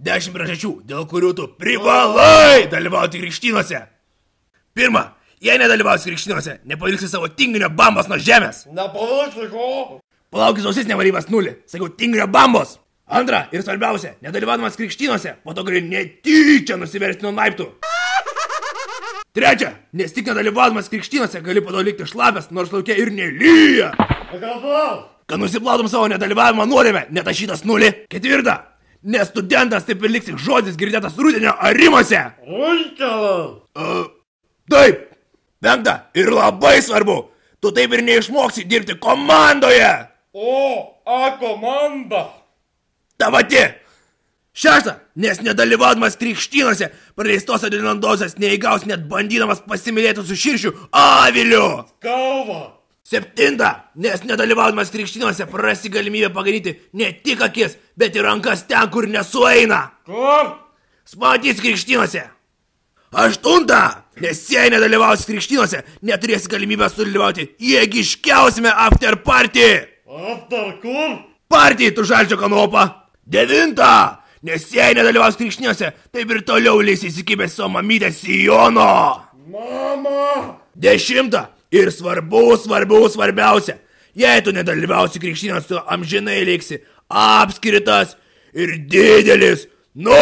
10 priežasčių, dėl kurių tu privalai dalyvauti krikštynuose. Pirma, jei nedalyvausi krikštynuose, nepaliksi savo tinginio bambos nuo žemės. Nepaliksi ko? Palaukis ausis nevaryvas 0, sakiau tinginio bambos. Antra ir svarbiausia, nedalyvaudamas krikštynuose, po to gali netyčia nusiversti nuo laiptų. Trečia, nes tik nedalyvaudamas krikštynuose gali po to likti šlapęs, nors lauke ir nelyja. Kad nusiplautum savo nedalyvavimą nuodėmę, netašytas 0. Ketvirta, nes studentas taip ir liks žodis girdėtas rudenio arimuose. Runkelas. Taip. Penkta, ir labai svarbu, tu taip ir neišmoksi dirbti komandoje. A komanda. Ta pati. Šešta, nes nedalyvaudamas krikštynuose, praleistos adrenalindozės neįgaus net bandydamas pasimylėti su širšiu aviliu. Kalva. Septinta, nes nedalyvaudamas krikštynuose prarasi galimybę paganyti ne tik akis, bet ir rankas ten, kur nesueina. Kur? Spamatys krikštynuose. Aštunta, nes jei nedalyvausi krikštynuose, neturėsi galimybę sudalyvauti jėgiškiausiame after party. After kur? Party, tu žalčio kanopa. Devinta, nes jei nedalyvausi krikštynuose, taip ir toliau liksi įsikibęs savo mamytės sijono. Mama. Dešimta, ir svarbiausia, jei tu nedalyvausi krikštynuose, tu amžinai liksi apskritas ir didelis 0.